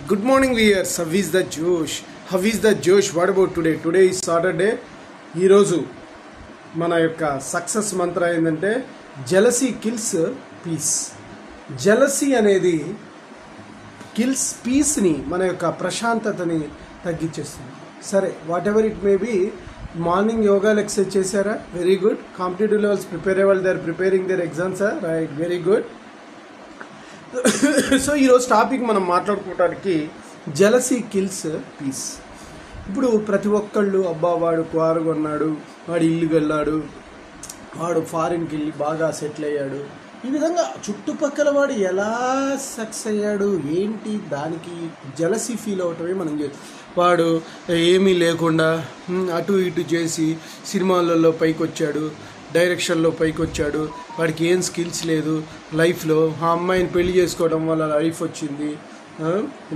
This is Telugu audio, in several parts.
Good morning viewers. How is the Josh? How is the Josh? What about today? Today is Saturday. ఈ రోజు మన యొక్క సక్సెస్ మంత్ర ఏంటంటే జెలసీ కిల్స్ పీస్. జెలసీ అనేది కిల్స్ పీస్ని, మన యొక్క ప్రశాంతతని తగ్గించేస్తుంది. సరే, whatever it may be. Morning యోగాలు ఎక్సర్సైజ్ చేశారా? Very good. Competitive levels prepare అయ్యే వాళ్ళు they are preparing their exams, right, very good. So ఈరోజు టాపిక్ మనం మాట్లాడుకోవడానికి జెలసీ కిల్స్ పీస్. ఇప్పుడు ప్రతి ఒక్కళ్ళు అబ్బా వాడు కారు కొన్నాడు, వాడు ఇల్లు వెళ్ళాడు, వాడు ఫారిన్కి వెళ్ళి బాగా సెటిల్ అయ్యాడు, ఈ విధంగా చుట్టుపక్కల వాడు ఎలా సక్సెస్ అయ్యాడు ఏంటి, దానికి జెలసీ ఫీల్ అవటమే మనం వాడు ఏమీ లేకుండా అటు ఇటు చేసి సినిమాలలో పైకి వచ్చాడు, డైరెక్షన్లో పైకి వచ్చాడు, వాడికి ఏం స్కిల్స్ లేదు లైఫ్లో, ఆ అమ్మాయిని పెళ్లి చేసుకోవడం వల్ల లైఫ్ వచ్చింది,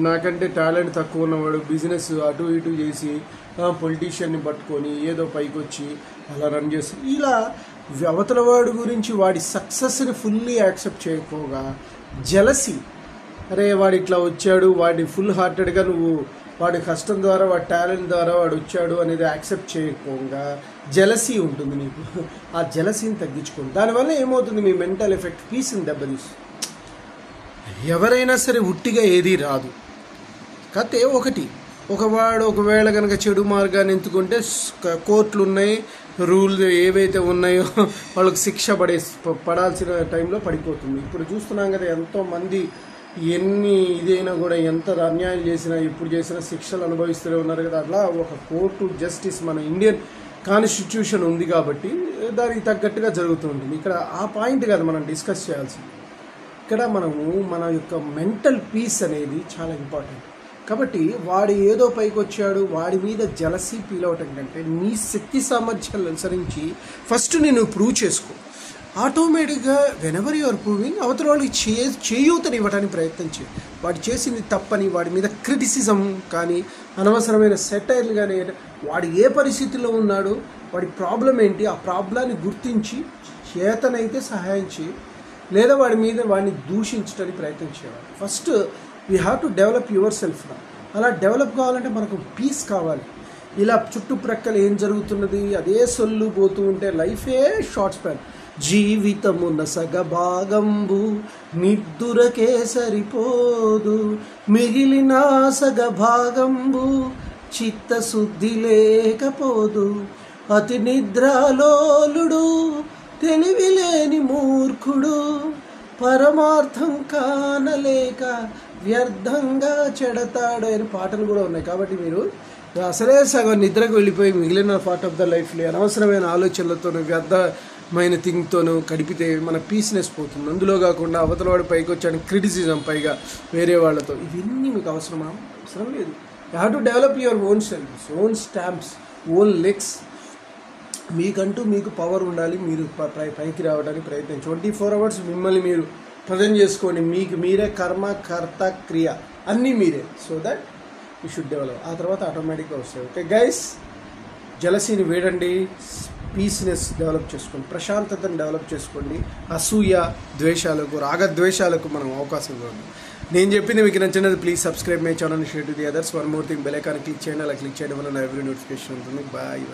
నాకంటే టాలెంట్ తక్కువ ఉన్నవాడు బిజినెస్ అటు ఇటు చేసి పొలిటీషియన్ని పట్టుకొని ఏదో పైకి వచ్చి అలా రన్ చేసి, ఇలా అవతల వాడి గురించి వాడి సక్సెస్ని ఫుల్లీ యాక్సెప్ట్ చేయకపోగా జెలసీ, అరే వాడు ఇట్లా వచ్చాడు, వాడి ఫుల్ హార్టెడ్గా నువ్వు వాడి కష్టం ద్వారా వాడి టాలెంట్ ద్వారా వాడు వచ్చాడు అనేది యాక్సెప్ట్ చేయకపోగా జెలసీ ఉంటుంది నీకు. ఆ జెలసీని తగ్గించుకోండి. దానివల్ల ఏమవుతుంది, మీ మెంటల్ ఎఫెక్ట్ పీస్ని దెబ్బతీస్తుంది. ఎవరైనా సరే ఉట్టిగా ఏదీ రాదు. కాకపోతే ఒకవేళ కనుక చెడు మార్గాన్ని ఎంచుకుంటే కోర్టులు ఉన్నాయి, రూల్స్ ఏవైతే ఉన్నాయో వాళ్ళకి శిక్ష పడాల్సిన టైంలో పడిపోతుంది. ఇప్పుడు చూస్తున్నాం కదా, ఎంతోమంది ఎన్ని ఇదైనా కూడా ఎంత అన్యాయం చేసినా ఎప్పుడు చేసినా శిక్షలు అనుభవిస్తూనే ఉన్నారు కదా. అట్లా ఒక కోర్టు జస్టిస్ మన ఇండియన్ కాన్స్టిట్యూషన్ ఉంది కాబట్టి దానికి తగ్గట్టుగా జరుగుతూ ఉంటుంది. ఇక్కడ ఆ పాయింట్ కాదు మనం డిస్కస్ చేయాల్సింది. ఇక్కడ మనము మన యొక్క మెంటల్ పీస్ అనేది చాలా ఇంపార్టెంట్. కాబట్టి వాడు ఏదో పైకి వచ్చాడు, వాడి మీద జెలసీ ఫీల్ అవటం కంటే నీ శక్తి సామర్థ్యాలను అనుసరించి ఫస్ట్ నేను ప్రూవ్ చేసుకో. ఆటోమేటిక్గా వెనెవర్ యూఆర్ ప్రూవింగ్ అవతల వాళ్ళకి చేయూతని ఇవ్వడానికి ప్రయత్నం చేయి. వాడు చేసింది తప్పని వాడి మీద క్రిటిసిజం కానీ అనవసరమైన సెటైర్లు కానీ, వాడు ఏ పరిస్థితిలో ఉన్నాడు, వాడి ప్రాబ్లం ఏంటి, ఆ ప్రాబ్లాన్ని గుర్తించి చేతనైతే సహాయం చేయి, లేదా వాడిని దూషించడానికి ప్రయత్నం చేయాలి. First we have to develop your self. అలా డెవలప్ కావాలంటే మనకు పీస్ కావాలి. ఇలా చుట్టుప్రక్కల ఏం జరుగుతున్నది అదే సొల్లు పోతూ ఉంటే లైఫే షార్ట్ స్పాన్. జీవితమున్న సగభాగంబు నిద్దురకే సరిపోదు, మిగిలిన సగభాగంబు చిత్తశుద్ధి లేకపోదు, అతి నిద్రాలోలుడు తెలివిలేని మూర్ఖుడు, పరమార్థం కానలేక వ్యర్థంగా చెడతాడు అని పాటలు కూడా ఉన్నాయి. కాబట్టి మీరు అసలే సగం నిద్రకు వెళ్ళిపోయి మిగిలిన పార్ట్ ఆఫ్ ద లైఫ్లో అనవసరమైన ఆలోచనలతోనూ వ్యర్థమైన థింగ్తోనూ గడిపితే మన పీస్నెస్ పోతుంది. అందులో కాకుండా అవతలవాడు పైకి వచ్చాడు క్రిటిసిజం, పైగా వేరే వాళ్ళతో, ఇవన్నీ మీకు అవసరం లేదు. You have to develop your own self, own stamps, own legs. మీకు పవర్ ఉండాలి. మీరు పైకి రావడానికి ప్రయత్నం 24 hours మిమ్మల్ని మీరు ప్రజెంట్ చేసుకోండి. మీకు మీరే కర్మ, కర్త, క్రియ అన్నీ మీరే. So that you should develop. ఆ తర్వాత ఆటోమేటిక్గా వస్తాయి. ఓకే గైస్, జెలసీని వేడండి, పీస్నెస్ డెవలప్ చేసుకోండి, ప్రశాంతతను డెవలప్ చేసుకోండి. అసూయ, ద్వేషాలకు, రాగద్వేషాలకు మనం అవకాశం ఇవ్వండి. నేను చెప్పింది మీకు నచ్చినది please subscribe my channel, share to the others. One more thing, bell icon click చేయండి. అలా క్లిక్ చేయడం వల్ల నా ఎవ్రీ నోటిఫికేషన్ ఉంటుంది. బాయ్.